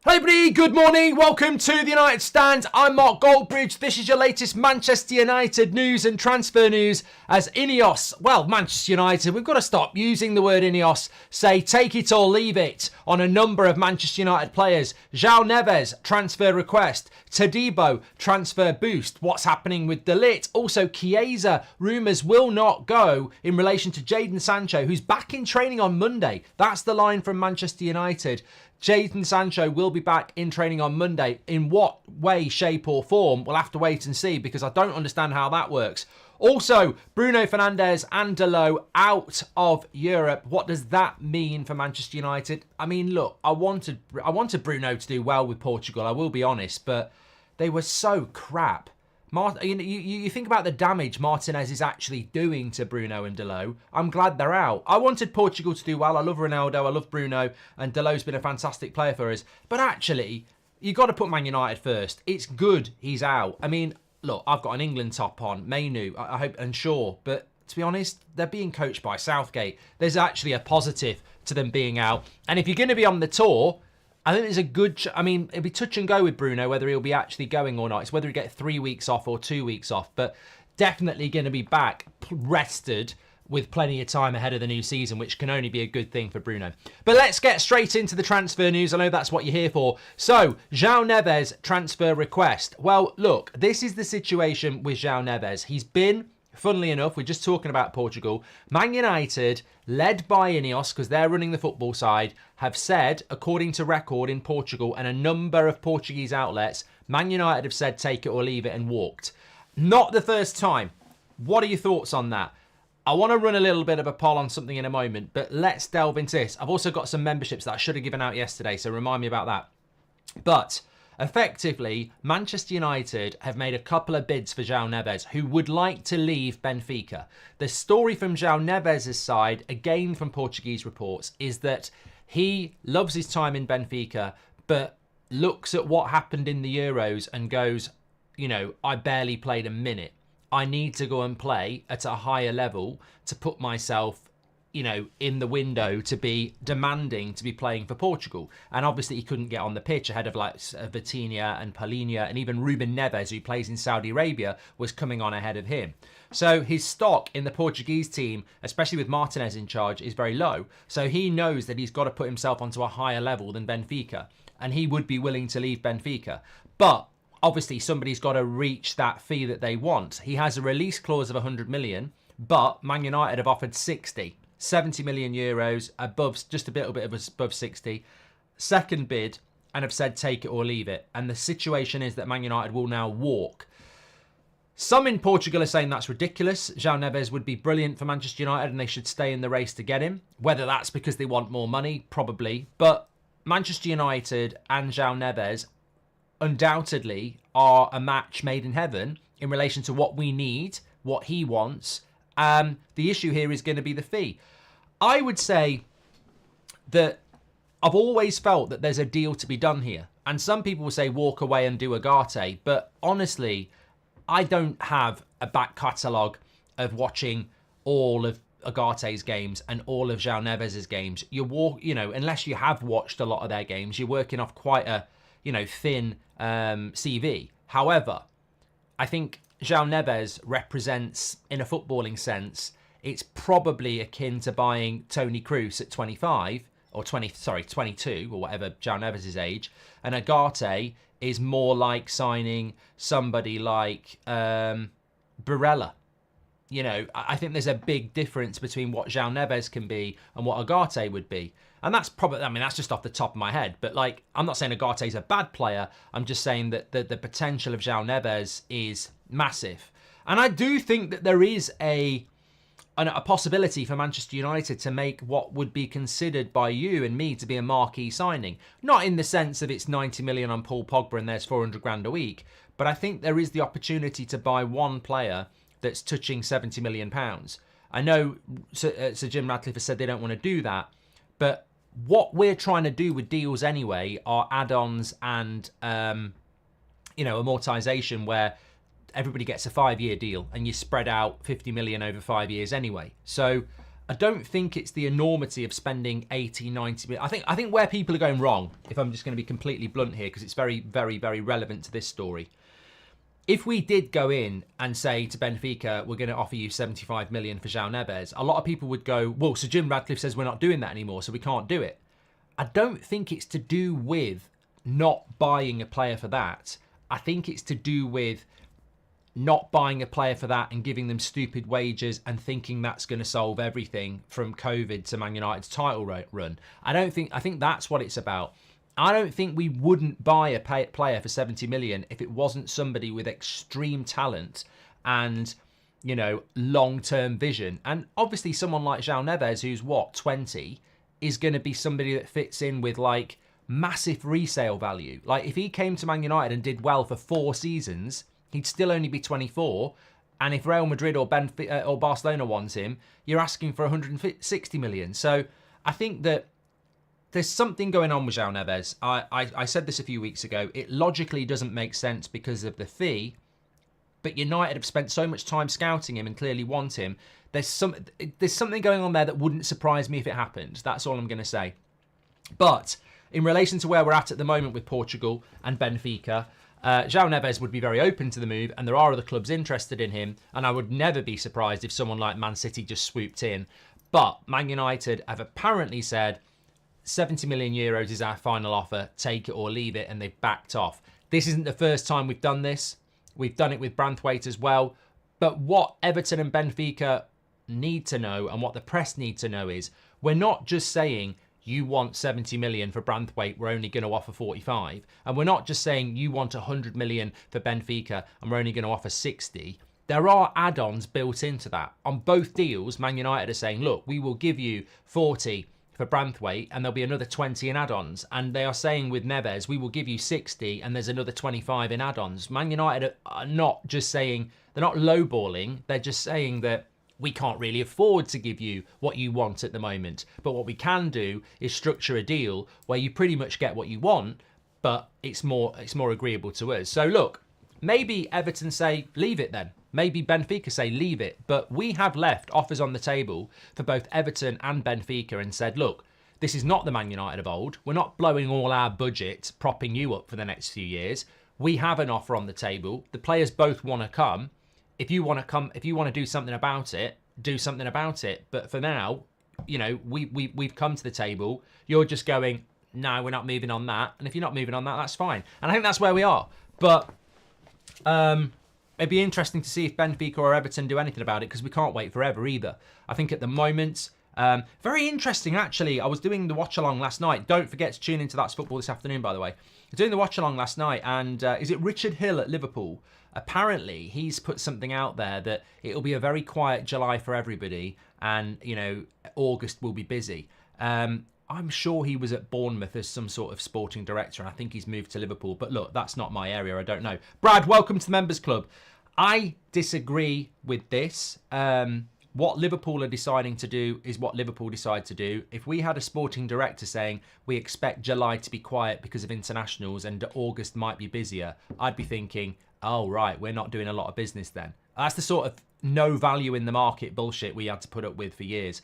Hey everybody, good morning, welcome to the United Stand. I'm Mark Goldbridge. This is your latest Manchester United news and transfer news as Manchester United, we've got to stop using the word Ineos, say take it or leave it on a number of Manchester United players. João Neves, transfer request. Todibo, transfer boost. What's happening with De Ligt? Also, Chiesa, rumours will not go in relation to Jadon Sancho, who's back in training on Monday. That's the line from Manchester United. Jadon Sancho will be back in training on Monday. In what way, shape or form? We'll have to wait and see because I don't understand how that works. Also, Bruno Fernandes and Dalot out of Europe. What does that mean for Manchester United? I mean, look, I wanted Bruno to do well with Portugal, I will be honest, but they were so crap. You think about the damage Martinez is actually doing to Bruno and Dalot. I'm glad they're out. I wanted Portugal to do well. I love Ronaldo, I love Bruno, and Dalot's been a fantastic player for us. But actually, you got to put Man United first. It's good he's out. I mean, look, I've got an England top on, Mainu, I hope, and Shaw, but to be honest, they're being coached by Southgate. There's actually a positive to them being out. And if you're going to be on the tour, I think there's a good... it'd be touch and go with Bruno, whether he'll be actually going or not. It's whether he get 3 weeks off or 2 weeks off. But definitely going to be back rested with plenty of time ahead of the new season, which can only be a good thing for Bruno. But let's get straight into the transfer news. I know that's what you're here for. So, João Neves transfer request. Well, look, this is the situation with João Neves. He's been... Funnily enough, we're just talking about Portugal. Man United, led by Ineos, because they're running the football side, have said, according to record in Portugal and a number of Portuguese outlets, Man United have said take it or leave it and walked. Not the first time. What are your thoughts on that? I want to run a little bit of a poll on something in a moment, but let's delve into this. I've also got some memberships that I should have given out yesterday, so remind me about that. But... effectively, Manchester United have made a couple of bids for João Neves, who would like to leave Benfica. The story from João Neves' side, again from Portuguese reports, is that he loves his time in Benfica, but looks at what happened in the Euros and goes, I barely played a minute. I need to go and play at a higher level to put myself in the window to be demanding to be playing for Portugal. And obviously he couldn't get on the pitch ahead of like Vitinha and Palhinha, and even Ruben Neves, who plays in Saudi Arabia, was coming on ahead of him. So his stock in the Portuguese team, especially with Martinez in charge, is very low. So he knows that he's got to put himself onto a higher level than Benfica, and he would be willing to leave Benfica. But obviously somebody's got to reach that fee that they want. He has a release clause of 100 million, but Man United have offered 70 million euros, just a little bit above 60. Second bid, and have said take it or leave it. And the situation is that Man United will now walk. Some in Portugal are saying that's ridiculous. João Neves would be brilliant for Manchester United and they should stay in the race to get him. Whether that's because they want more money, probably. But Manchester United and João Neves undoubtedly are a match made in heaven in relation to what we need, what he wants. The issue here is going to be the fee. I would say that I've always felt that there's a deal to be done here. And some people will say walk away and do Agate. But honestly, I don't have a back catalogue of watching all of Agate's games and all of João Neves' games. Unless you have watched a lot of their games, you're working off quite a, thin CV. However, I think João Neves represents, in a footballing sense, it's probably akin to buying Toni Kroos at 25 or 22 or whatever João Neves' age. And Agate is more like signing somebody like Barella. I think there's a big difference between what João Neves can be and what Agate would be. And that's probably, that's just off the top of my head. But I'm not saying Agate's a bad player. I'm just saying that the potential of João Neves is massive. And I do think that there is a possibility for Manchester United to make what would be considered by you and me to be a marquee signing. Not in the sense of it's 90 million on Paul Pogba and there's 400 grand a week. But I think there is the opportunity to buy one player that's touching £70 million. I know Sir Jim Ratcliffe has said they don't want to do that, but what we're trying to do with deals anyway are add-ons and, amortization where everybody gets a 5-year deal and you spread out 50 million over 5 years anyway. So I don't think it's the enormity of spending 80, 90 million. I think where people are going wrong, if I'm just going to be completely blunt here, because it's very, very, very relevant to this story. If we did go in and say to Benfica, we're going to offer you 75 million for João Neves, a lot of people would go, well, so Jim Radcliffe says we're not doing that anymore, so we can't do it. I don't think it's to do with not buying a player for that. I think it's to do with not buying a player for that and giving them stupid wages and thinking that's going to solve everything from COVID to Man United's title run. I think that's what it's about. I don't think we wouldn't buy a player for 70 million if it wasn't somebody with extreme talent and, you know, long-term vision. And obviously someone like João Neves, who's 20, is going to be somebody that fits in with like massive resale value. Like if he came to Man United and did well for 4 seasons, he'd still only be 24. And if Real Madrid or Barcelona wants him, you're asking for 160 million. So I think that there's something going on with João Neves. I said this a few weeks ago. It logically doesn't make sense because of the fee, but United have spent so much time scouting him and clearly want him. There's something going on there that wouldn't surprise me if it happened. That's all I'm going to say. But in relation to where we're at the moment with Portugal and Benfica, João Neves would be very open to the move, and there are other clubs interested in him, and I would never be surprised if someone like Man City just swooped in. But Man United have apparently said 70 million euros is our final offer, take it or leave it, and they've backed off. This isn't the first time we've done this. We've done it with Branthwaite as well. But what Everton and Benfica need to know, and what the press need to know, is we're not just saying you want 70 million for Branthwaite, we're only going to offer 45. And we're not just saying you want 100 million for Benfica and we're only going to offer 60. There are add-ons built into that. On both deals, Man United are saying, look, we will give you 40 for Branthwaite and there'll be another 20 in add-ons. And they are saying with Neves, we will give you 60 and there's another 25 in add-ons. Man United are not just saying, they're not lowballing, they're just saying that we can't really afford to give you what you want at the moment. But what we can do is structure a deal where you pretty much get what you want, but it's more agreeable to us. So look, maybe Everton say, leave it then. Maybe Benfica say, leave it. But we have left offers on the table for both Everton and Benfica and said, look, this is not the Man United of old. We're not blowing all our budget, propping you up for the next few years. We have an offer on the table. The players both want to come. If you want to do something about it, do something about it. But for now, you know, we've come to the table. You're just going, no, we're not moving on that. And if you're not moving on that, that's fine. And I think that's where we are. But it'd be interesting to see if Benfica or Everton do anything about it, because we can't wait forever either. I think at the moment, very interesting actually. I was doing the watch along last night. Don't forget to tune into That's Football this afternoon, by the way. I was doing the watch along last night, and is it Richard Hill at Liverpool? Apparently, he's put something out there that it'll be a very quiet July for everybody, and you know, August will be busy. I'm sure he was at Bournemouth as some sort of sporting director, and I think he's moved to Liverpool. But look, that's not my area. I don't know. Brad, welcome to the Members Club. I disagree with this. What Liverpool are deciding to do is what Liverpool decide to do. If we had a sporting director saying we expect July to be quiet because of internationals and August might be busier, I'd be thinking, oh, right, we're not doing a lot of business then. That's the sort of no value in the market bullshit we had to put up with for years.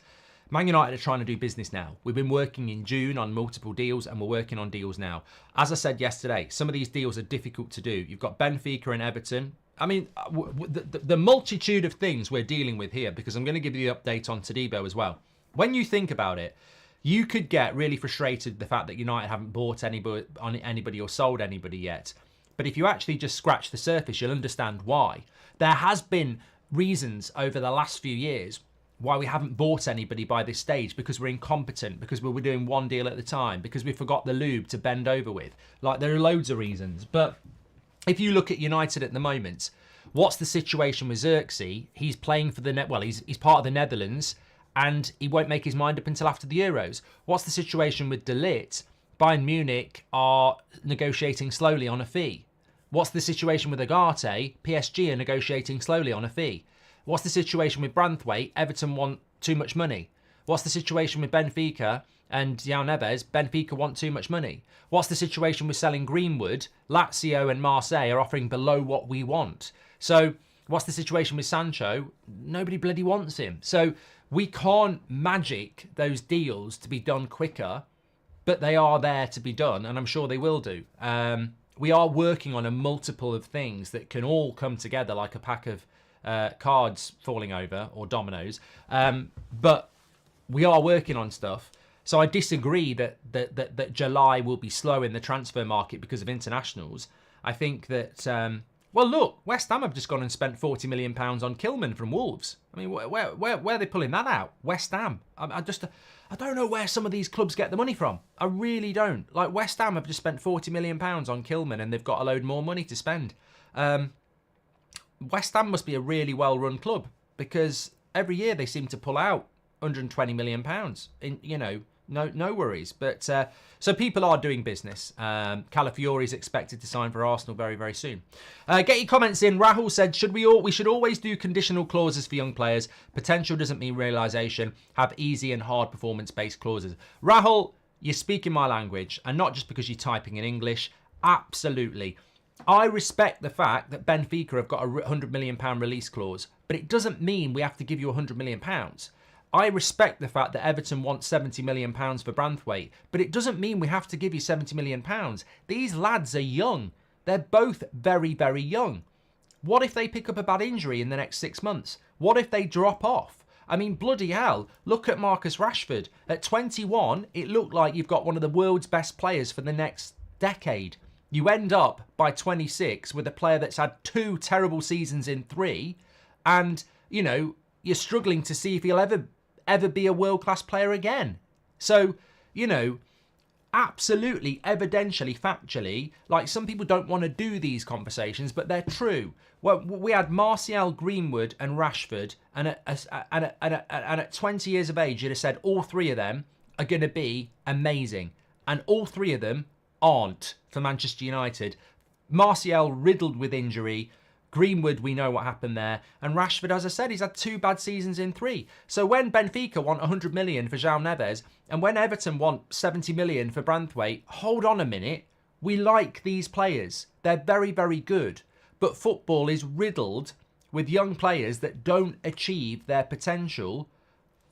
Man United are trying to do business now. We've been working in June on multiple deals, and we're working on deals now. As I said yesterday, some of these deals are difficult to do. You've got Benfica and Everton. I mean, the multitude of things we're dealing with here, because I'm going to give you the update on Todibo as well. When you think about it, you could get really frustrated with the fact that United haven't bought anybody or sold anybody yet. But if you actually just scratch the surface, you'll understand why. There has been reasons over the last few years why we haven't bought anybody by this stage, because we're incompetent, because we were doing one deal at the time, because we forgot the lube to bend over with. Like, there are loads of reasons. But if you look at United at the moment, what's the situation with Xerxes? He's playing for he's part of the Netherlands, and he won't make his mind up until after the Euros. What's the situation with De Ligt? Bayern Munich are negotiating slowly on a fee. What's the situation with Agate? PSG are negotiating slowly on a fee. What's the situation with Branthwaite? Everton want too much money. What's the situation with Benfica and João Neves? Benfica want too much money. What's the situation with selling Greenwood? Lazio and Marseille are offering below what we want. So What's the situation with Sancho? Nobody bloody wants him. So we can't magic those deals to be done quicker, but they are there to be done, and I'm sure they will do. We are working on a multiple of things that can all come together like a pack of cards falling over or dominoes. But we are working on stuff. So I disagree that July will be slow in the transfer market because of internationals. I think that, well, look, West Ham have just gone and spent £40 million on Kilman from Wolves. I mean, where are they pulling that out? West Ham. I don't know where some of these clubs get the money from. I really don't. Like, West Ham have just spent £40 million on Kilman and they've got a load more money to spend. West Ham must be a really well-run club because every year they seem to pull out £120 million. No worries. But so people are doing business. Calafiori is expected to sign for Arsenal very, very soon. Get your comments in. Rahul said, we should always do conditional clauses for young players. Potential doesn't mean realisation. Have easy and hard performance-based clauses. Rahul, you're speaking my language, and not just because you're typing in English. Absolutely. I respect the fact that Benfica have got a £100 million release clause, but it doesn't mean we have to give you £100 million. I respect the fact that Everton wants £70 million for Branthwaite, but it doesn't mean we have to give you £70 million. These lads are young. They're both very, very young. What if they pick up a bad injury in the next 6 months? What if they drop off? I mean, bloody hell, look at Marcus Rashford. At 21, it looked like you've got one of the world's best players for the next decade. You end up by 26 with a player that's had 2 terrible seasons in 3, and, you're struggling to see if he'll ever be a world-class player again. So, absolutely, evidentially, factually, like, some people don't want to do these conversations, but they're true. Well, we had Martial, Greenwood and Rashford, and at 20 years of age, you'd have said all 3 of them are going to be amazing. And all 3 of them aren't for Manchester United. Martial riddled with injury. Greenwood, we know what happened there. And Rashford, as I said, he's had 2 bad seasons in 3. So when Benfica want 100 million for João Neves, and when Everton want 70 million for Branthwaite, hold on a minute. We like these players. They're very, very good. But football is riddled with young players that don't achieve their potential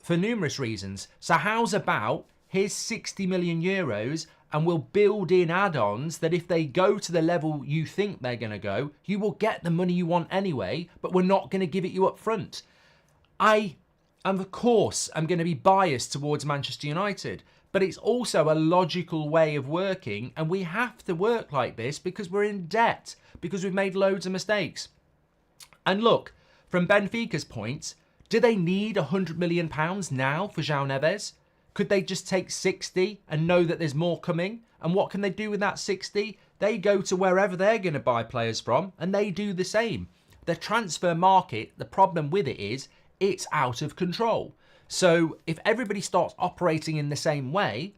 for numerous reasons. So how's about here's 60 million euros and we'll build in add-ons that if they go to the level you think they're going to go, you will get the money you want anyway, but we're not going to give it you up front. I, of course, am going to be biased towards Manchester United, but it's also a logical way of working, and we have to work like this because we're in debt, because we've made loads of mistakes. And look, from Benfica's point, do they need £100 million now for João Neves? Could they just take 60 and know that there's more coming? And what can they do with that 60? They go to wherever they're going to buy players from, and they do the same. The transfer market, the problem with it is, it's out of control. So if everybody starts operating in the same way,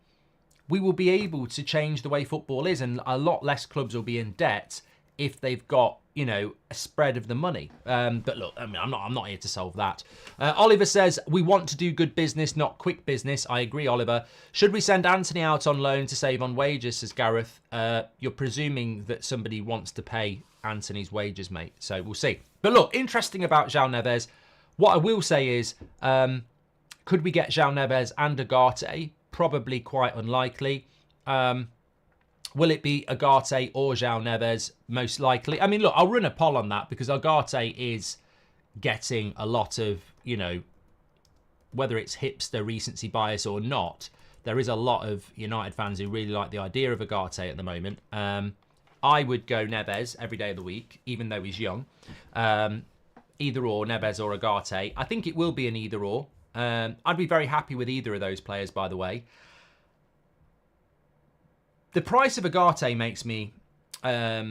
we will be able to change the way football is, and a lot less clubs will be in debt if they've got, a spread of the money. But look, I mean, I'm not here to solve that. Oliver says, we want to do good business, not quick business. I agree, Oliver. Should we send Anthony out on loan to save on wages, says Gareth. You're presuming that somebody wants to pay Anthony's wages, mate. So we'll see. But look, interesting about João Neves. What I will say is, could we get João Neves and Agate? Probably quite unlikely. Will it be Agate or João Neves? Most likely. I mean, look, I'll run a poll on that because Agate is getting a lot of, whether it's hipster recency bias or not, there is a lot of United fans who really like the idea of Agate at the moment. I would go Neves every day of the week, even though he's young. Either or, Neves or Agate. I think it will be an either or. I'd be very happy with either of those players, by the way. The price of Agate makes me... I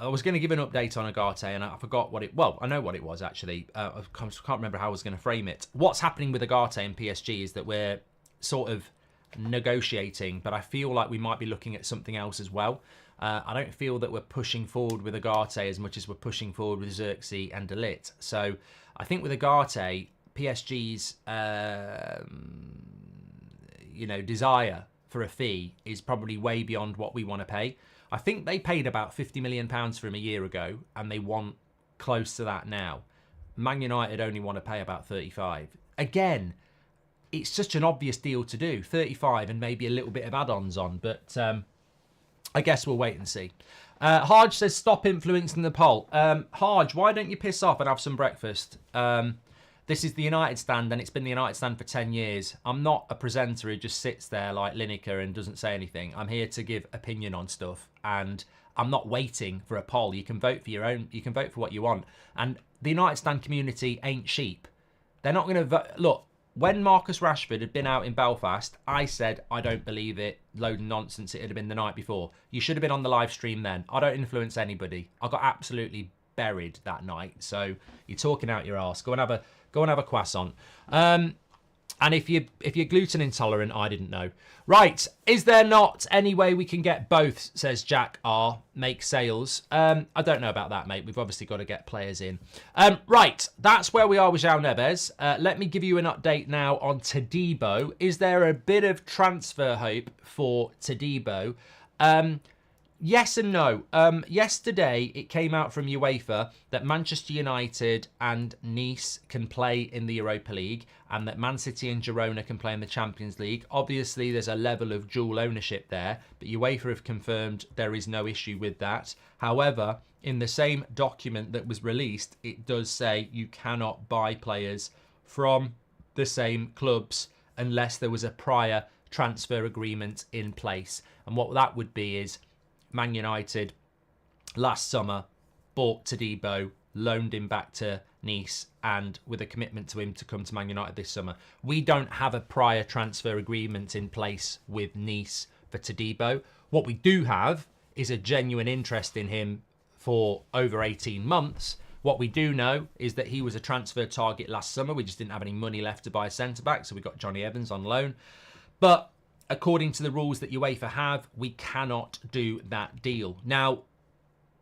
was going to give an update on Agate and I forgot what it... Well, I know what it was, actually. I can't remember how I was going to frame it. What's happening with Agate and PSG is that we're sort of negotiating, but I feel like we might be looking at something else as well. I don't feel that we're pushing forward with Agate as much as we're pushing forward with Xerxes and De Ligt. So I think with Agate, PSG's desire for a fee is probably way beyond what we want to pay. I think they paid about £50 million for him a year ago, and they want close to that now. Man United only want to pay about 35. Again, it's such an obvious deal to do. 35 and maybe a little bit of add-ons on. But I guess we'll wait and see. Harj says, stop influencing the poll. Harj, why don't you piss off and have some breakfast? This is the United Stand, and it's been the United Stand for 10 years. I'm not a presenter who just sits there like Lineker and doesn't say anything. I'm here to give opinion on stuff, and I'm not waiting for a poll. You can vote for your own. You can vote for what you want. And the United Stand community ain't sheep. They're not going to vote. Look, when Marcus Rashford had been out in Belfast, I said, I don't believe it. Load of nonsense. It had been the night before. You should have been on the live stream then. I don't influence anybody. I got absolutely buried that night. So you're talking out your arse. Go and have a croissant. And if you're gluten intolerant, I didn't know. Right, is there not any way we can get both, says Jack R, make sales? I don't know about that, mate. We've obviously got to get players in. Right, that's where we are with João Neves. Let me give you an update now on Todibo. Is there a bit of transfer hope for Todibo? Yes and no. Yesterday, it came out from UEFA that Manchester United and Nice can play in the Europa League and that Man City and Girona can play in the Champions League. Obviously, there's a level of dual ownership there, but UEFA have confirmed there is no issue with that. However, in the same document that was released, it does say you cannot buy players from the same clubs unless there was a prior transfer agreement in place. And what that would be is Man United last summer bought Todibo, loaned him back to Nice, and with a commitment to him to come to Man United this summer. We don't have a prior transfer agreement in place with Nice for Todibo. What we do have is a genuine interest in him for over 18 months. What we do know is that he was a transfer target last summer. We just didn't have any money left to buy a centre-back, so we got Johnny Evans on loan. But according to the rules that UEFA have, we cannot do that deal. Now,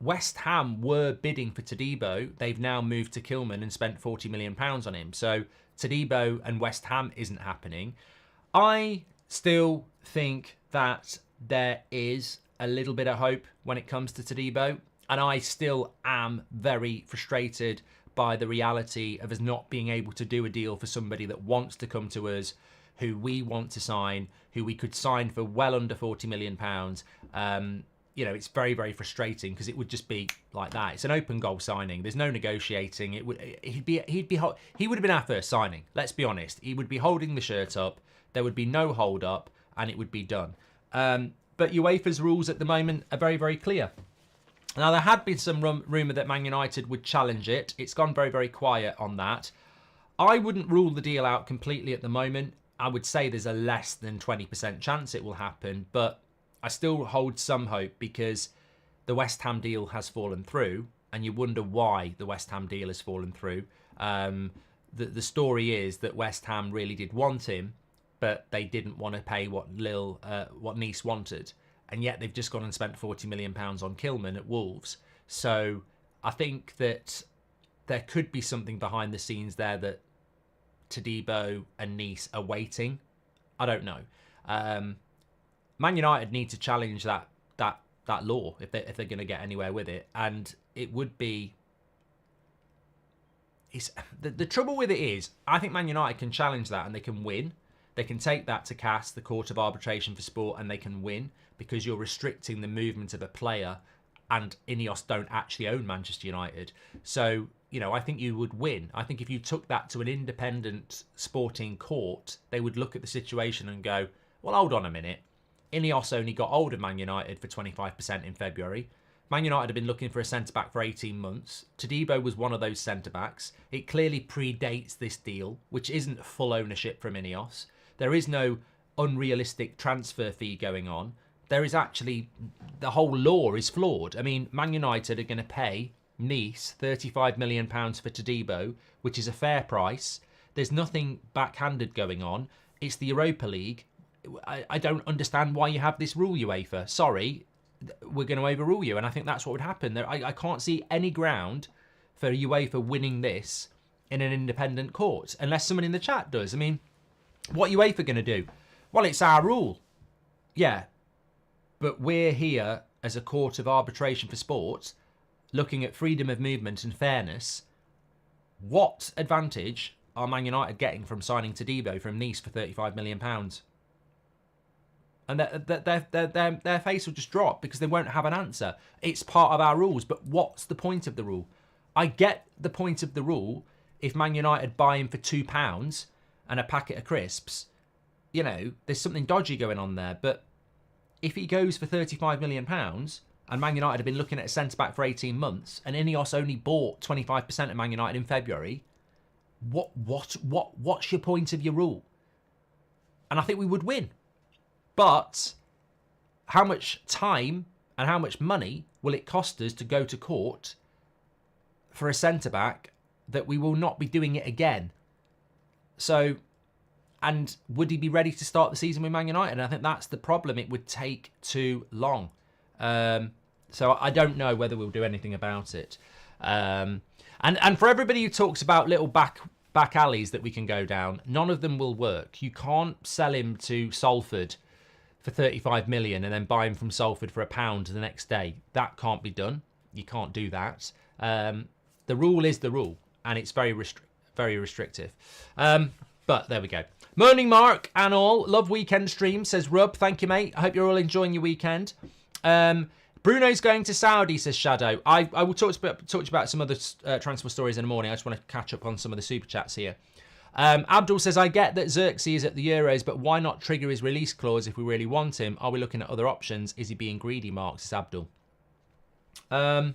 West Ham were bidding for Todibo. They've now moved to Kilman and spent £40 million on him. So Todibo and West Ham isn't happening. I still think that there is a little bit of hope when it comes to Todibo. And I still am very frustrated by the reality of us not being able to do a deal for somebody that wants to come to us, who we want to sign, who we could sign for well under £40 million. You know, it's very, very frustrating because it would just be like that. It's an open goal signing. There's no negotiating. He would have been our first signing. Let's be honest. He would be holding the shirt up. There would be no hold up, and it would be done. But UEFA's rules at the moment are very, very clear. Now, there had been some rumour that Man United would challenge it. It's gone very, very quiet on that. I wouldn't rule the deal out completely at the moment. I would say there's a less than 20% chance it will happen, but I still hold some hope because the West Ham deal has fallen through, and you wonder why the West Ham deal has fallen through. The story is that West Ham really did want him, but they didn't want to pay what Nice wanted, and yet they've just gone and spent £40 million on Kilman at Wolves. So I think that there could be something behind the scenes there that Todibo and Nice are waiting. I don't know. Man United need to challenge that law if they're going to get anywhere with it, and it would be. The trouble with it is, I think Man United can challenge that and they can win. They can take that to CAS, the Court of Arbitration for Sport, and they can win because you're restricting the movement of a player, and Ineos don't actually own Manchester United. So, you know, I think you would win. I think if you took that to an independent sporting court, they would look at the situation and go, well, hold on a minute. Ineos only got hold of Man United for 25% in February. Man United have been looking for a centre-back for 18 months. Todibo was one of those centre-backs. It clearly predates this deal, which isn't full ownership from Ineos. There is no unrealistic transfer fee going on. There is actually, the whole law is flawed. I mean, Man United are going to pay Nice £35 million for Todibo, which is a fair price. There's nothing backhanded going on. It's the Europa League. I don't understand why you have this rule, UEFA. Sorry, we're going to overrule you. And I think that's what would happen. I can't see any ground for UEFA winning this in an independent court, unless someone in the chat does. I mean, what UEFA going to do? Well, it's our rule. Yeah, but we're here as a court of arbitration for sport. looking at freedom of movement and fairness, what advantage are Man United getting from signing Todibo from Nice for £35 million? And their face will just drop because they won't have an answer. It's part of our rules, but what's the point of the rule? I get the point of the rule if Man United buy him for £2 and a packet of crisps. You know, there's something dodgy going on there. But if he goes for £35 million and Man United have been looking at a centre-back for 18 months and Ineos only bought 25% of Man United in February, what's your point of your rule? And I think we would win. But how much time and how much money will it cost us to go to court for a centre-back that we will not be doing it again? So, and would he be ready to start the season with Man United? And I think that's the problem. It would take too long. So I don't know whether we'll do anything about it. And for everybody who talks about little back alleys that we can go down, none of them will work. You can't sell him to Salford for 35 million and then buy him from Salford for £1 the next day. That can't be done. You can't do that. The rule is the rule, and it's very restrictive. But there we go. Morning, Mark and all. Love weekend stream, says Rub. Thank you, mate. I hope you're all enjoying your weekend. Bruno's going to Saudi, says Shadow. I will talk to you about some other transfer stories in the morning. I just want to catch up on some of the super chats here. Abdul says, I get that Xerxes is at the Euros, but why not trigger his release clause if we really want him? Are we looking at other options? Is he being greedy, Mark? Says Abdul. I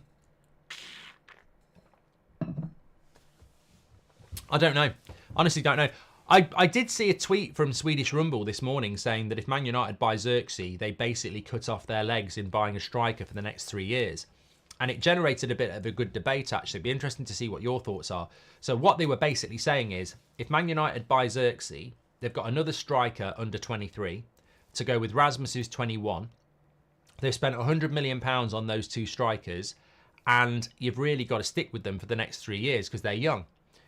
don't know. Honestly, don't know. I did see a tweet from Swedish Rumble this morning saying that if Man United buy Xerxes, they basically cut off their legs in buying a striker for the next 3 years. And it generated a bit of a good debate, actually. It'd be interesting to see what your thoughts are. So what they were basically saying is, if Man United buy Xerxes, they've got another striker under 23 to go with Rasmus, who's 21. They've spent £100 million on those two strikers, and you've really got to stick with them for the next 3 years because they're young.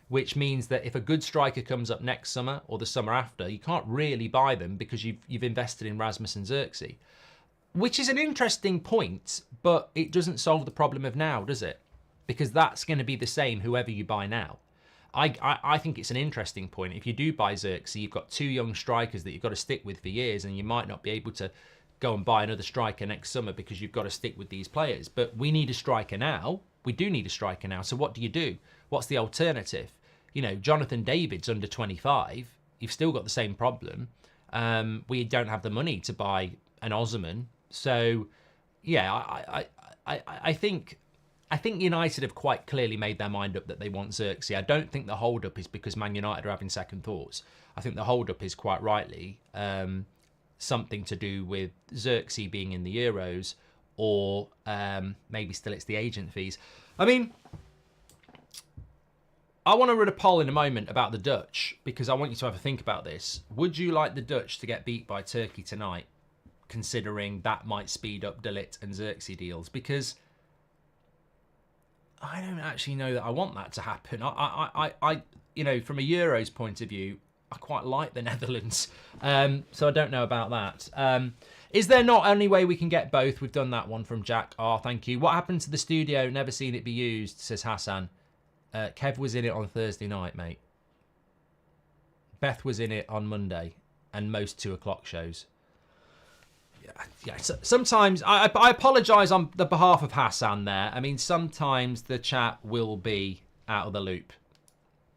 Which means that if a good striker comes up next summer or the summer after, you can't really buy them because you've invested in Rasmus and Xerxes. Which is an interesting point, but it doesn't solve the problem of now, does it? Because that's going to be the same whoever you buy now. I think it's an interesting point. If you do buy Xerxes, you've got two young strikers that you've got to stick with for years, and you might not be able to go and buy another striker next summer because you've got to stick with these players. But we need a striker now. We do need a striker now. So what do? What's the alternative? You know, Jonathan David's under 25. You've still got the same problem. We don't have the money to buy an Osman. So, yeah, I think United have quite clearly made their mind up that they want Xerxes. I don't think the hold-up is because Man United are having second thoughts. I think the hold-up is quite rightly something to do with Xerxes being in the Euros, or maybe still it's the agent fees. I mean, I want to run a poll in a moment about the Dutch, because I want you to have a think about this. Would you like the Dutch to get beat by Turkey tonight, considering that might speed up De Ligt and Xerxes deals? Because I don't actually know that I want that to happen. I you know, from a Euros point of view, I quite like the Netherlands. So I don't know about that. Is there not any way we can get both? We've done that one from Jack. Oh, thank you. What happened to the studio? Never seen it be used, says Hassan. Kev was in it on Thursday night, mate. Beth was in it on Monday, and most 2 o'clock shows. Yeah. So sometimes I apologise on the behalf of Hassan there. I mean, sometimes the chat will be out of the loop.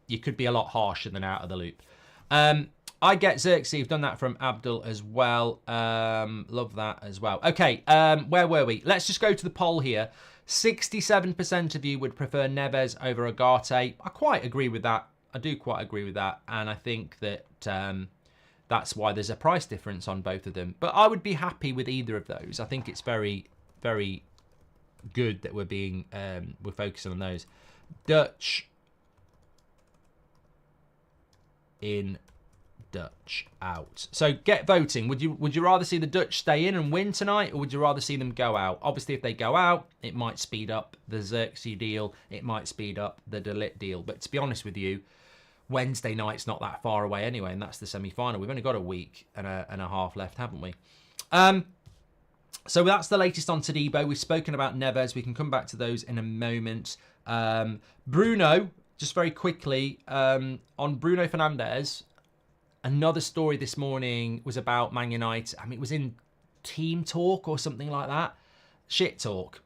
You could be a lot harsher than out of the loop. I get Xerxes. You've done that from Abdul as well. Love that as well. Okay, where were we? Let's just go to the poll here. 67% of you would prefer Neves over Agate. I quite agree with that. I do quite agree with that. And I think that that's why there's a price difference on both of them. But I would be happy with either of those. I think it's very, very good that we're focusing on those. Dutch in, Dutch out. So get voting. Would you rather see the Dutch stay in and win tonight, or would you rather see them go out? Obviously, if they go out, it might speed up the Xerxes deal. It might speed up the De Ligt deal. But to be honest with you, Wednesday night's not that far away anyway, and that's the semi-final. We've only got a week and a half left, haven't we? So that's the latest on Todibo. We've spoken about Neves. We can come back to those in a moment. Bruno, just very quickly, on Bruno Fernandes, another story this morning was about Man United. I mean, it was in Team Talk or something like that. Shit talk.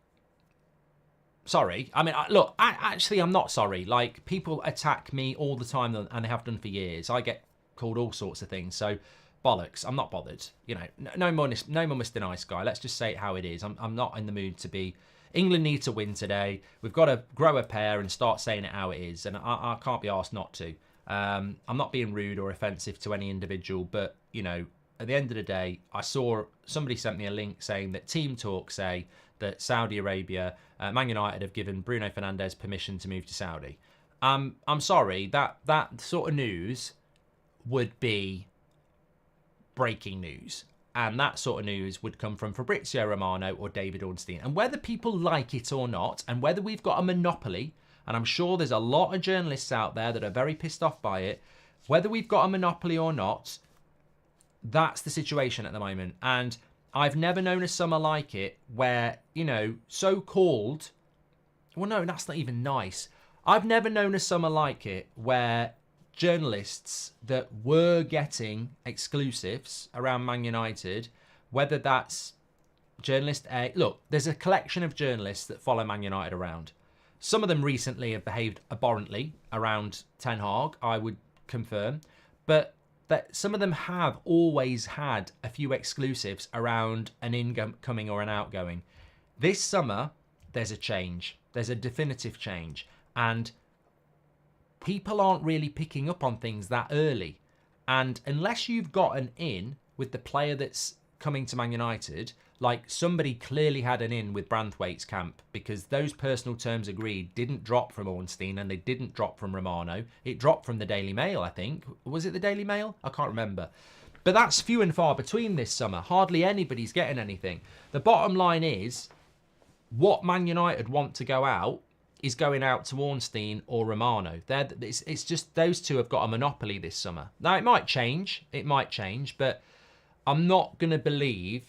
Sorry. I mean, look, I'm not sorry. Like, people attack me all the time, and they have done for years. I get called all sorts of things. So, bollocks. I'm not bothered. You know, no more Mr. Nice Guy. Let's just say it how it is. I'm not in the mood to be... England need to win today. We've got to grow a pair and start saying it how it is. And I can't be asked not to. I'm not being rude or offensive to any individual. But, you know, at the end of the day, I saw somebody sent me a link saying that Team Talk say that Saudi Arabia, Man United have given Bruno Fernandes permission to move to Saudi. I'm sorry, that sort of news would be breaking news. And that sort of news would come from Fabrizio Romano or David Ornstein. And whether people like it or not, and whether we've got a monopoly, and I'm sure there's a lot of journalists out there that are very pissed off by it, whether we've got a monopoly or not, that's the situation at the moment. And I've never known a summer like it where, you know, so-called... Well, no, that's not even nice. I've never known a summer like it where journalists that were getting exclusives around Man United, whether that's journalist A... Look, there's a collection of journalists that follow Man United around. Some of them recently have behaved abhorrently around Ten Hag, I would confirm. But that some of them have always had a few exclusives around an incoming or an outgoing. This summer, there's a change. There's a definitive change. And people aren't really picking up on things that early. And unless you've got an in with the player that's coming to Man United, like somebody clearly had an in with Branthwaite's camp, because those personal terms agreed didn't drop from Ornstein and they didn't drop from Romano. It dropped from the Daily Mail, I think. Was it the Daily Mail? I can't remember. But that's few and far between this summer. Hardly anybody's getting anything. The bottom line is, what Man United want to go out is going out to Ornstein or Romano. It's just those two have got a monopoly this summer. Now, it might change. It might change. But I'm not going to believe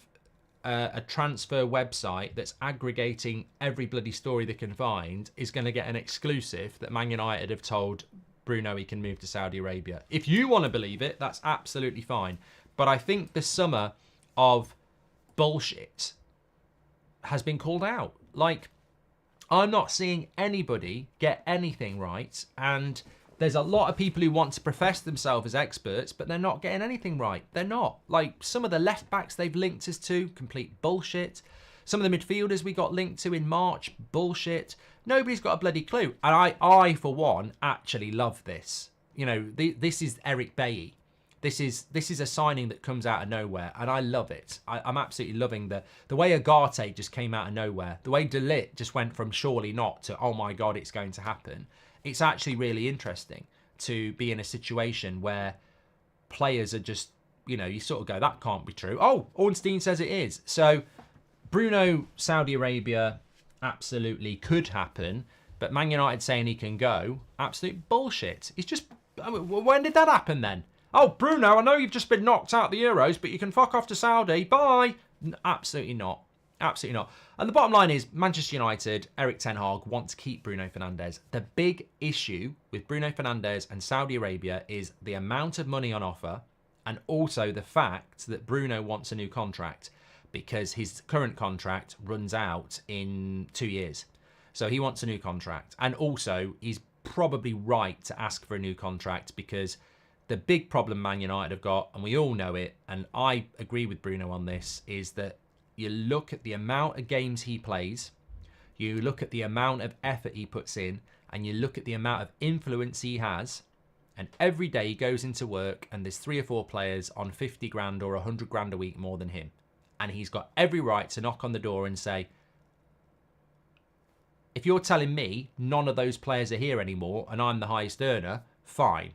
a transfer website that's aggregating every bloody story they can find is going to get an exclusive that Man United have told Bruno he can move to Saudi Arabia. If you want to believe it, that's absolutely fine. But I think the summer of bullshit has been called out. Like, I'm not seeing anybody get anything right, and there's a lot of people who want to profess themselves as experts, but they're not getting anything right. They're not. Like, some of the left backs they've linked us to, complete bullshit. Some of the midfielders we got linked to in March, bullshit. Nobody's got a bloody clue. And I for one, actually love this. You know, this is Eric Bailly. This is a signing that comes out of nowhere, and I love it. I'm absolutely loving the way Agate just came out of nowhere. The way De Ligt just went from surely not to, oh my God, it's going to happen. It's actually really interesting to be in a situation where players are just, you know, you sort of go, that can't be true. Oh, Ornstein says it is. So Bruno, Saudi Arabia, absolutely could happen. But Man United saying he can go, absolute bullshit. It's just, when did that happen then? Oh, Bruno, I know you've just been knocked out the Euros, but you can fuck off to Saudi. Bye. Absolutely not. Absolutely not. And the bottom line is, Manchester United, Eric Ten Hag, want to keep Bruno Fernandes. The big issue with Bruno Fernandes and Saudi Arabia is the amount of money on offer, and also the fact that Bruno wants a new contract, because his current contract runs out in 2 years. So he wants a new contract. And also, he's probably right to ask for a new contract, because the big problem Man United have got, and we all know it, and I agree with Bruno on this, is that you look at the amount of games he plays, you look at the amount of effort he puts in, and you look at the amount of influence he has, and every day he goes into work and there's 3 or 4 players on 50 grand or 100 grand a week more than him. And he's got every right to knock on the door and say, if you're telling me none of those players are here anymore and I'm the highest earner, fine.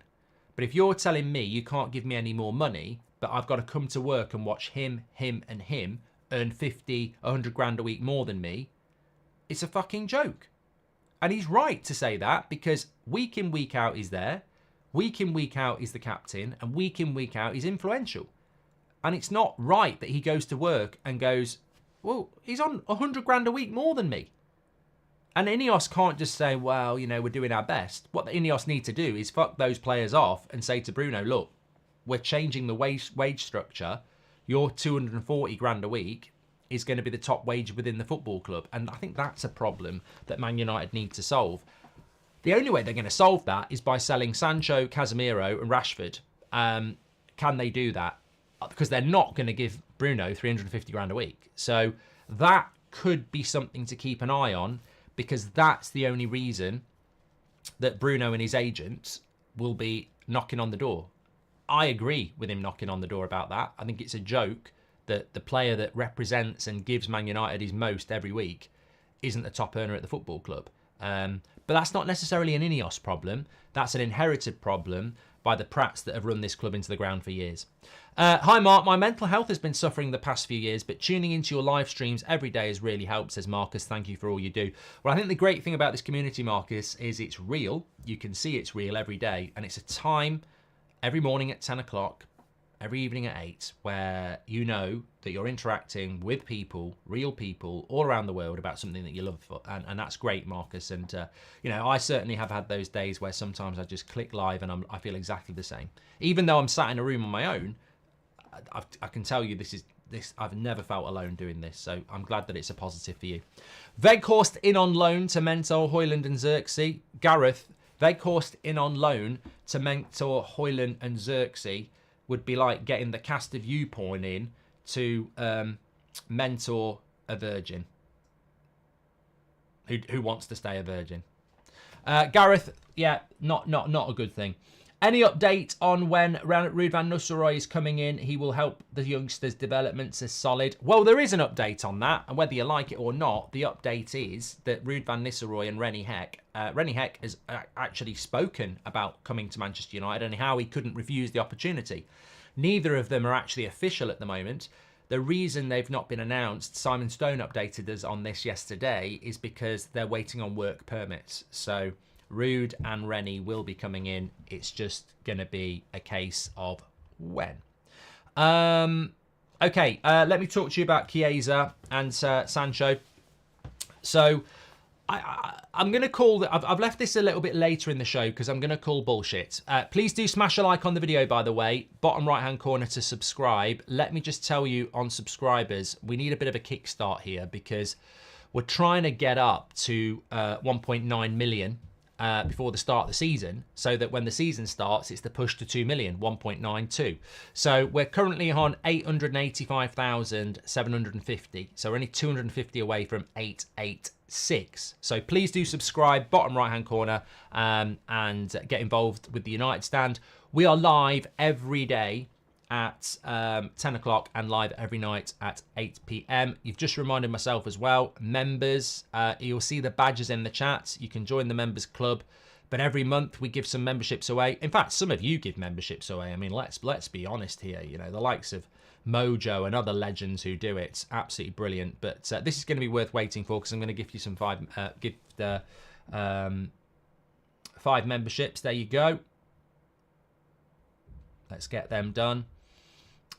But if you're telling me you can't give me any more money, but I've got to come to work and watch him, and him earn 50, 100 grand a week more than me, it's a fucking joke. And he's right to say that, because week in, week out he's there. Week in, week out he's the captain. And week in, week out he's influential. And it's not right that he goes to work and goes, Well, he's on 100 grand a week more than me. And Ineos can't just say, well, you know, we're doing our best. What the Ineos need to do is fuck those players off and say to Bruno, look, we're changing the wage structure. Your 240 grand a week is going to be the top wage within the football club. And I think that's a problem that Man United need to solve. The only way they're going to solve that is by selling Sancho, Casemiro and Rashford. Can they do that? Because they're not going to give Bruno 350 grand a week. So that could be something to keep an eye on, because that's the only reason that Bruno and his agents will be knocking on the door. I agree with him knocking on the door about that. I think it's a joke that the player that represents and gives Man United his most every week isn't the top earner at the football club. But that's not necessarily an Ineos problem. That's an inherited problem by the prats that have run this club into the ground for years. Hi, Mark. My mental health has been suffering the past few years, but tuning into your live streams every day has really helped, says Marcus. Thank you for all you do. Well, I think the great thing about this community, Marcus, is it's real. You can see it's real every day, and it's a time every morning at 10 o'clock, every evening at 8, where you know that you're interacting with people, real people, all around the world about something that you love. And that's great, Marcus. And, you know, I certainly have had those days where sometimes I just click live and I feel exactly the same. Even though I'm sat in a room on my own, I can tell you this. I've never felt alone doing this, so I'm glad that it's a positive for you. Weghorst in on loan to mentor Højlund and Xerxes. Gareth, Weghorst in on loan to mentor Højlund and Xerxes would be like getting the cast of YouPorn in to mentor a virgin who wants to stay a virgin. Gareth, yeah, not a good thing. Any update on when Ruud van Nistelrooy is coming in? He will help the youngsters' developments is solid. Well, there is an update on that, and whether you like it or not, the update is that Ruud van Nistelrooy and Rennie Heck has actually spoken about coming to Manchester United and how he couldn't refuse the opportunity. Neither of them are actually official at the moment. The reason they've not been announced, Simon Stone updated us on this yesterday, is because they're waiting on work permits. So Ruud and Rennie will be coming in. It's just going to be a case of when. Okay, let me talk to you about Chiesa and Sancho. So I'm going to call... I've left this a little bit later in the show because I'm going to call bullshit. Please do smash a like on the video, by the way. Bottom right-hand corner to subscribe. Let me just tell you on subscribers, we need a bit of a kickstart here because we're trying to get up to 1.9 million before the start of the season, so that when the season starts, it's the push to 2 million, 1.92. So we're currently on 885,750. So we're only 250 away from 886. So please do subscribe, bottom right-hand corner, and get involved with the United Stand. We are live every day at 10 o'clock and live every night at 8 p.m. You've just reminded myself as well, members, you'll see the badges in the chat. You can join the members club, but every month we give some memberships away. In fact, some of you give memberships away. I mean, let's be honest here. You know, the likes of Mojo and other legends who do it, absolutely brilliant. But this is going to be worth waiting for because I'm going to give you some five memberships. There you go. Let's get them done.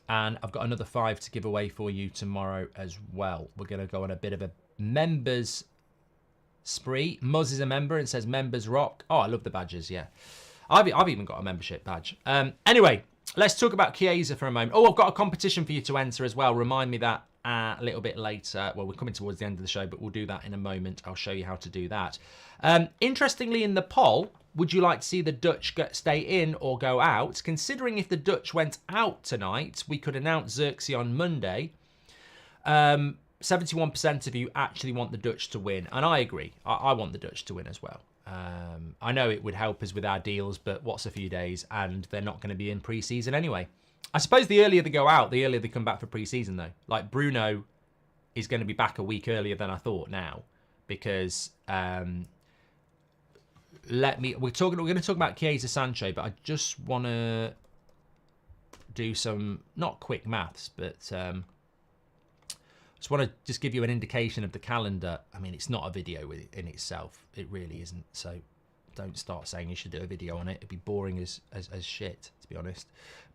And I've got another 5 to give away for you tomorrow as well. We're going to go on a bit of a members spree. Muzz is a member and says members rock. Oh, I love the badges, yeah. I've even got a membership badge. Anyway, let's talk about Chiesa for a moment. Oh, I've got a competition for you to enter as well. Remind me that a little bit later. Well, we're coming towards the end of the show, but we'll do that in a moment. I'll show you how to do that. Interestingly, in the poll, would you like to see the Dutch stay in or go out? Considering if the Dutch went out tonight, we could announce Xerxes on Monday. 71% of you actually want the Dutch to win. And I agree. I want the Dutch to win as well. I know it would help us with our deals, but what's a few days? And they're not going to be in pre-season anyway. I suppose the earlier they go out, the earlier they come back for pre-season, though. Like, Bruno is going to be back a week earlier than I thought now. Because... we're going to talk about Chiesa Sancho, but I just want to do some, not quick maths, but just want to give you an indication of the calendar. I mean, it's not a video in itself. It really isn't. So don't start saying you should do a video on it. It'd be boring as shit, to be honest.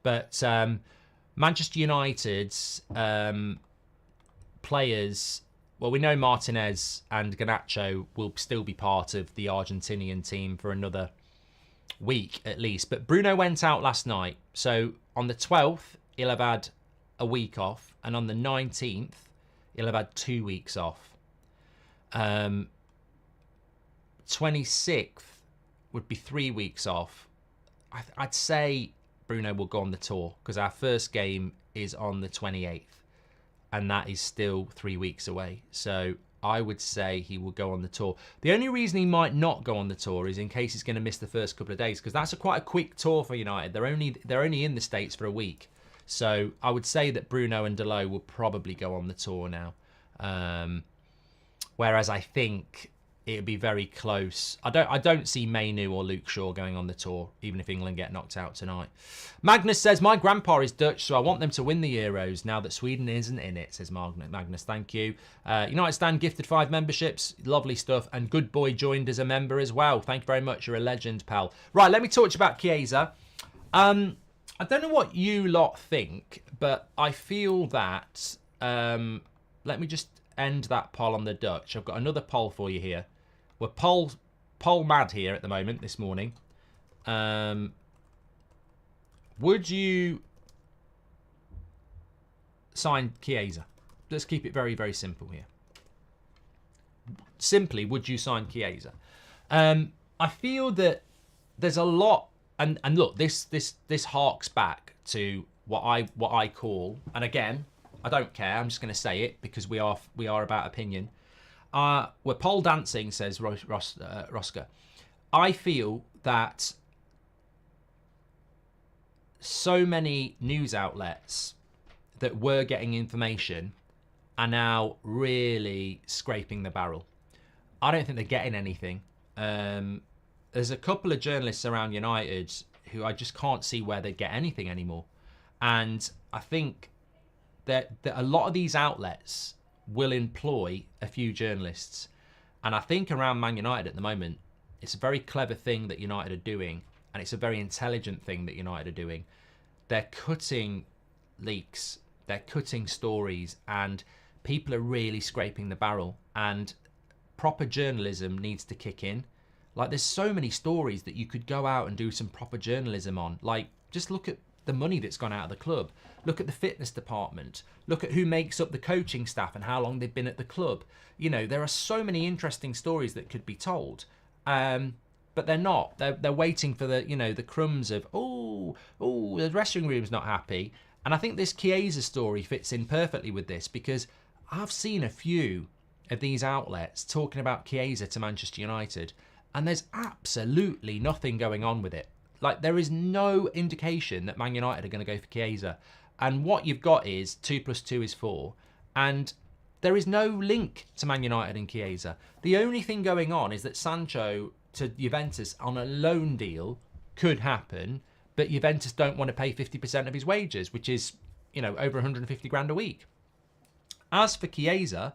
But Manchester United's players. Well, we know Martinez and Garnacho will still be part of the Argentinian team for another week at least. But Bruno went out last night. So on the 12th, he'll have had a week off. And on the 19th, he'll have had 2 weeks off. 26th would be 3 weeks off. I'd say Bruno will go on the tour because our first game is on the 28th. And that is still 3 weeks away. So I would say he will go on the tour. The only reason he might not go on the tour is in case he's going to miss the first couple of days, because that's quite a quick tour for United. They're only in the States for a week. So I would say that Bruno and Dalot will probably go on the tour now. Whereas I think it'd be very close. I don't see Mainu or Luke Shaw going on the tour, even if England get knocked out tonight. Magnus says, my grandpa is Dutch, so I want them to win the Euros now that Sweden isn't in it, says Magnus. Thank you. United Stand gifted 5 memberships. Lovely stuff. And Good Boy joined as a member as well. Thank you very much. You're a legend, pal. Right, let me talk to you about Chiesa. I don't know what you lot think, but I feel that... let me just end that poll on the Dutch. I've got another poll for you here. We're poll mad here at the moment this morning. Would you sign Chiesa? Let's keep it very, very simple here. Simply, would you sign Chiesa? I feel that there's a lot, and look, this harks back to what I call, and again, I don't care. I'm just going to say it because we are about opinion. We're pole dancing, says Roska. I feel that so many news outlets that were getting information are now really scraping the barrel. I don't think they're getting anything. There's a couple of journalists around United who I just can't see where they get anything anymore. And I think that a lot of these outlets will employ a few journalists. And I think around Man United at the moment, it's a very clever thing that United are doing, and it's a very intelligent thing that United are doing. They're cutting leaks, they're cutting stories, and people are really scraping the barrel, and proper journalism needs to kick in. Like, there's so many stories that you could go out and do some proper journalism on. Like, just look at the money that's gone out of the club. Look at the fitness department. Look at who makes up the coaching staff and how long they've been at the club. You know, there are so many interesting stories that could be told. But they're not. They're waiting for the crumbs of, the dressing room's not happy. And I think this Chiesa story fits in perfectly with this, because I've seen a few of these outlets talking about Chiesa to Manchester United, and there's absolutely nothing going on with it. Like, there is no indication that Man United are going to go for Chiesa. And what you've got is 2 + 2 is 4. And there is no link to Man United and Chiesa. The only thing going on is that Sancho to Juventus on a loan deal could happen, but Juventus don't want to pay 50% of his wages, which is, over 150 grand a week. As for Chiesa,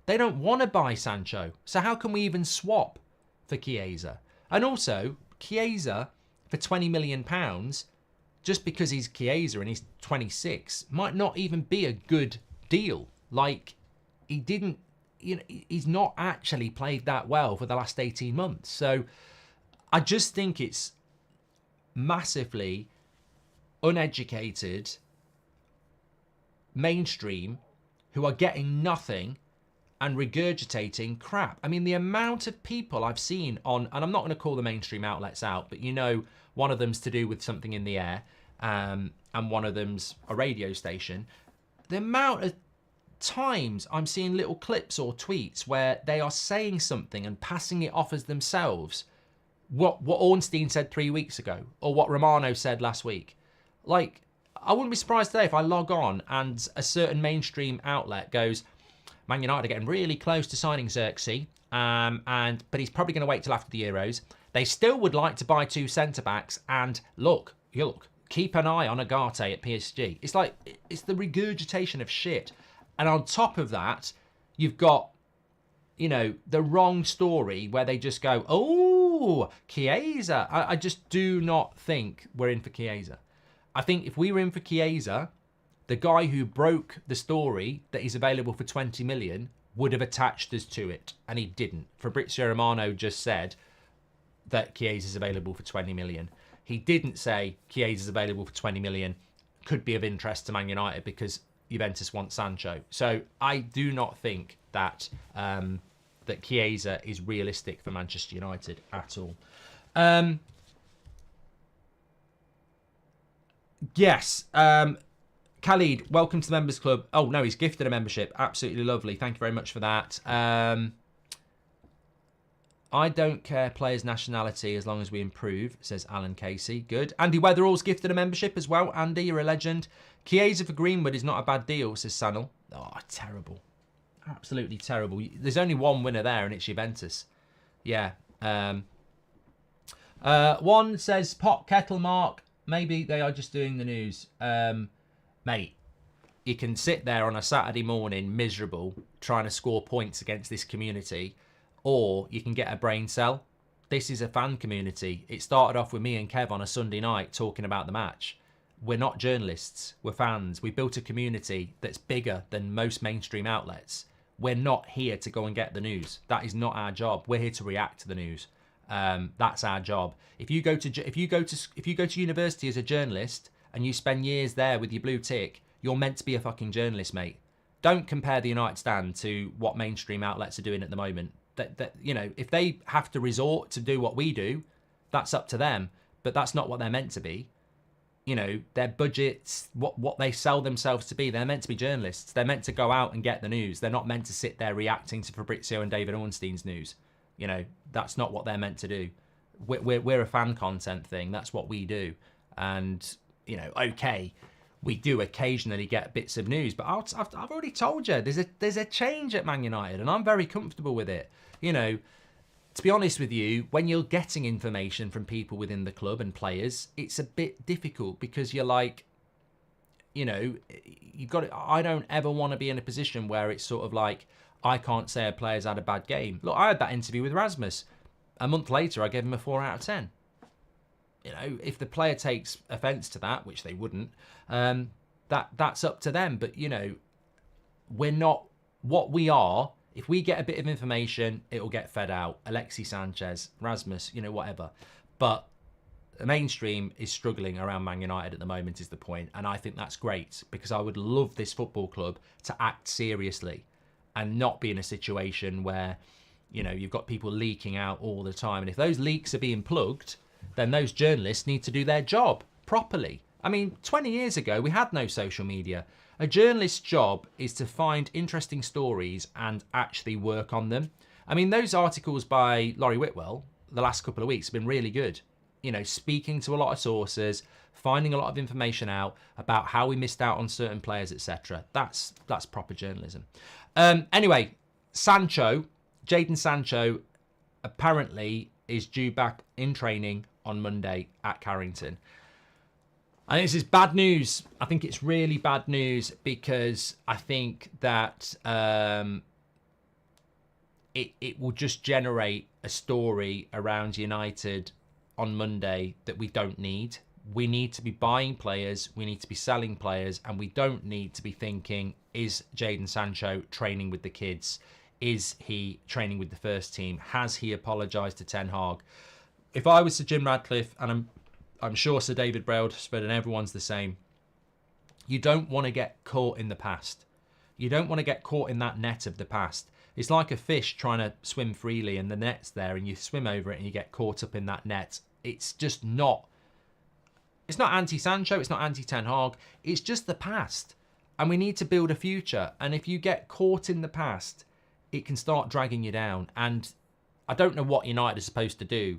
they don't want to buy Sancho. So how can we even swap for Chiesa? And also, Chiesa, for £20 million, just because he's Chiesa and he's 26, might not even be a good deal. Like, he's not actually played that well for the last 18 months. So I just think it's massively uneducated mainstream who are getting nothing and regurgitating crap. I mean, the amount of people I've seen on, and I'm not going to call the mainstream outlets out, but one of them's to do with something in the air, and one of them's a radio station. The amount of times I'm seeing little clips or tweets where they are saying something and passing it off as themselves, what Ornstein said 3 weeks ago, or what Romano said last week. Like, I wouldn't be surprised today if I log on and a certain mainstream outlet goes, Man United are getting really close to signing Xerxes, but he's probably going to wait till after the Euros. They still would like to buy 2 centre-backs, and look, keep an eye on Agate at PSG. It's like, it's the regurgitation of shit. And on top of that, you've got, the wrong story where they just go, oh, Chiesa. I just do not think we're in for Chiesa. I think if we were in for Chiesa, the guy who broke the story that he's available for 20 million would have attached us to it, and he didn't. Fabrizio Romano just said that Chiesa is available for 20 million. He didn't say Chiesa is available for 20 million, could be of interest to Man United because Juventus wants Sancho. So I do not think that that Chiesa is realistic for Manchester United at all. Yes. Khalid, welcome to the Members Club. Oh, no, he's gifted a membership. Absolutely lovely. Thank you very much for that. I don't care players' nationality as long as we improve, says Alan Casey. Good. Andy Weatherall's gifted a membership as well. Andy, you're a legend. Chiesa for Greenwood is not a bad deal, says Sanel. Oh, terrible. Absolutely terrible. There's only one winner there, and it's Juventus. Yeah. One says, pot, kettle, mark. Maybe they are just doing the news. Mate, you can sit there on a Saturday morning, miserable, trying to score points against this community, or you can get a brain cell. This is a fan community. It started off with me and Kev on a Sunday night talking about the match. We're not journalists. We're fans. We built a community that's bigger than most mainstream outlets. We're not here to go and get the news. That is not our job. We're here to react to the news. That's our job. If you go to university as a journalist and you spend years there with your blue tick, you're meant to be a fucking journalist, mate. Don't compare the United Stand to what mainstream outlets are doing at the moment. That you know, if they have to resort to do what we do, that's up to them. But that's not what they're meant to be. You know, their budgets, what they sell themselves to be, they're meant to be journalists. They're meant to go out and get the news. They're not meant to sit there reacting to Fabrizio and David Ornstein's news. You know, that's not what they're meant to do. We're a fan content thing. That's what we do. And, you know, okay, we do occasionally get bits of news, but I've already told you, there's a change at Man United, and I'm very comfortable with it. You know, to be honest with you, when you're getting information from people within the club and players, it's a bit difficult because you're like, you know, you've got to, I don't ever want to be in a position where it's sort of like, I can't say a player's had a bad game. Look, I had that interview with Rasmus. A month later, I gave him a 4 out of 10. You know, if the player takes offence to that, which they wouldn't, that's up to them. But, you know, we're not what we are. If we get a bit of information, it'll get fed out. Alexis Sanchez, Rasmus, you know, whatever. But the mainstream is struggling around Man United at the moment is the point. And I think that's great because I would love this football club to act seriously and not be in a situation where, you know, you've got people leaking out all the time. And if those leaks are being plugged, then those journalists need to do their job properly. I mean, 20 years ago, we had no social media. A journalist's job is to find interesting stories and actually work on them. I mean, those articles by Laurie Whitwell the last couple of weeks have been really good. You know, speaking to a lot of sources, finding a lot of information out about how we missed out on certain players, etc. That's proper journalism. Anyway, Sancho, Jadon Sancho, apparently is due back in training on Monday at Carrington. And this is bad news. I think it's really bad news because I think that it will just generate a story around United on Monday that we don't need. We need to be buying players, we need to be selling players, and we don't need to be thinking, is Jadon Sancho training with the kids? Is he training with the first team? Has he apologised to Ten Hag? If I was Sir Jim Radcliffe, and I'm sure Sir David Brailsford and everyone's the same, you don't want to get caught in the past. You don't want to get caught in that net of the past. It's like a fish trying to swim freely and the net's there and you swim over it and you get caught up in that net. It's just not... It's not anti-Sancho, it's not anti-Ten Hag. It's just the past. And we need to build a future. And if you get caught in the past, it can start dragging you down. And I don't know what United is supposed to do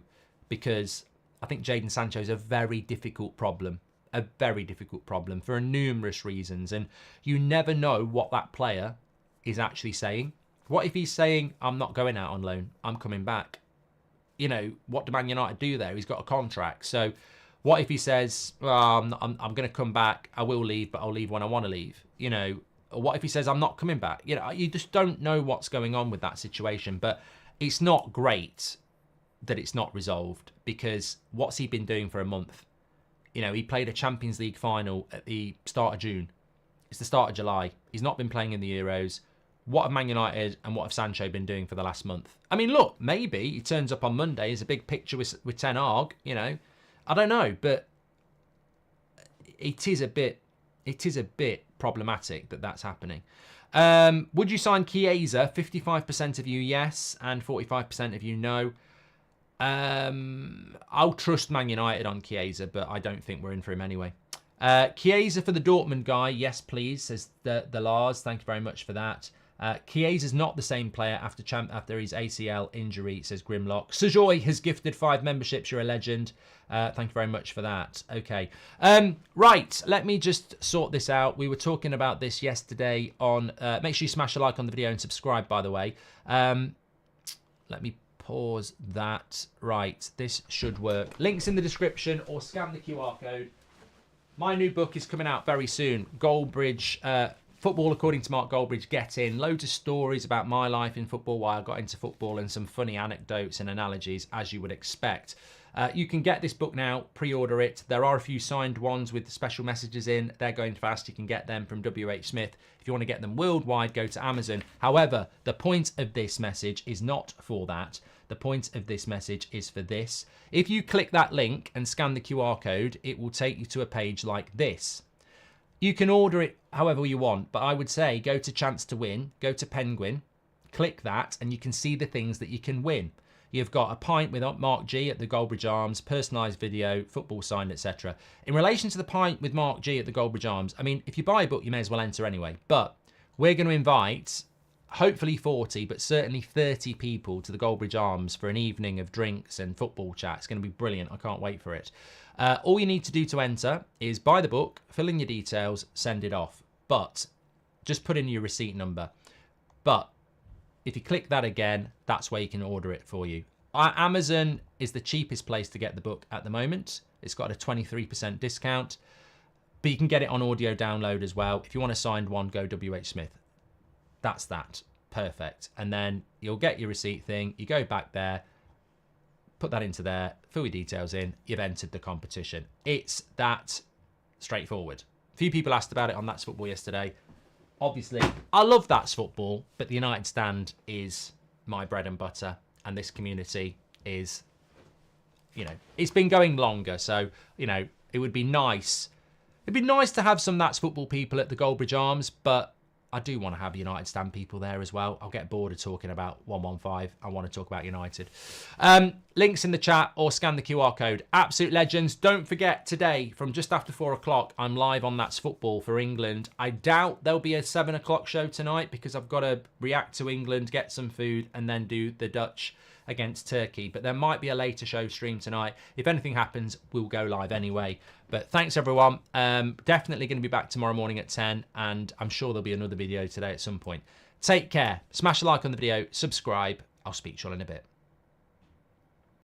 because I think Jadon Sancho is a very difficult problem. A very difficult problem for numerous reasons. And you never know what that player is actually saying. What if he's saying, I'm not going out on loan, I'm coming back? You know, what do Man United do there? He's got a contract. So what if he says, well, I'm going to come back, I will leave, but I'll leave when I want to leave? You know, or what if he says, I'm not coming back? You know, you just don't know what's going on with that situation. But it's not great that it's not resolved because what's he been doing for a month? You know, he played a Champions League final at the start of June. It's the start of July. He's not been playing in the Euros. What have Man United and what have Sancho been doing for the last month? I mean, look, maybe he turns up on Monday as a big picture with Ten Hag, you know. I don't know, but it is a bit problematic that that's happening. Would you sign Chiesa? 55% of you yes, and 45% of you no. I'll trust Man United on Chiesa, but I don't think we're in for him anyway. Chiesa for the Dortmund guy, yes please, says the Lars. Thank you very much for that. Chiesa's not the same player after his ACL injury, says Grimlock. Sujoy has gifted 5 memberships. You're a legend. Thank you very much for that. Okay. Right, let me just sort this out. We were talking about this yesterday on... make sure you smash a like on the video and subscribe, by the way. Let me pause that. Right, this should work. Links in the description or scan the QR code. My new book is coming out very soon. Goldbridge... Football According to Mark Goldbridge, get in. Loads of stories about my life in football, why I got into football, and some funny anecdotes and analogies, as you would expect. You can get this book now, pre-order it. There are a few signed ones with special messages in. They're going fast. You can get them from WH Smith. If you want to get them worldwide, go to Amazon. However, the point of this message is not for that. The point of this message is for this. If you click that link and scan the QR code, it will take you to a page like this. You can order it however you want, but I would say go to Chance to Win, go to Penguin, click that, and you can see the things that you can win. You've got a pint with Mark G at the Goldbridge Arms, personalised video, football signed, etc. In relation to the pint with Mark G at the Goldbridge Arms, I mean, if you buy a book, you may as well enter anyway. But we're going to invite, hopefully 40, but certainly 30 people to the Goldbridge Arms for an evening of drinks and football chat. It's going to be brilliant. I can't wait for it. All you need to do to enter is buy the book, fill in your details, send it off. But just put in your receipt number. But if you click that again, that's where you can order it for you. Amazon is the cheapest place to get the book at the moment. It's got a 23% discount. But you can get it on audio download as well. If you want a signed one, go WH Smith. That's that. Perfect. And then you'll get your receipt thing. You go back there. Put that into there, fill your details in, you've entered the competition. It's that straightforward. A few people asked about it on That's Football yesterday. Obviously, I love That's Football, but the United Stand is my bread and butter, and this community is, you know, it's been going longer, so, you know, it would be nice. It'd be nice to have some That's Football people at the Goldbridge Arms, but I do want to have United Stand people there as well. I'll get bored of talking about 115. I want to talk about United. Links in the chat or scan the QR code. Absolute legends. Don't forget today from just after 4 o'clock, I'm live on That's Football for England. I doubt there'll be a 7 o'clock show tonight because I've got to react to England, get some food, and then do the Dutch against Turkey. But there might be a later show stream tonight. If anything happens, we'll go live anyway. But thanks, everyone. Definitely going to be back tomorrow morning at 10, and I'm sure there'll be another video today at some point. Take care. Smash a like on the video. Subscribe. I'll speak to you all in a bit.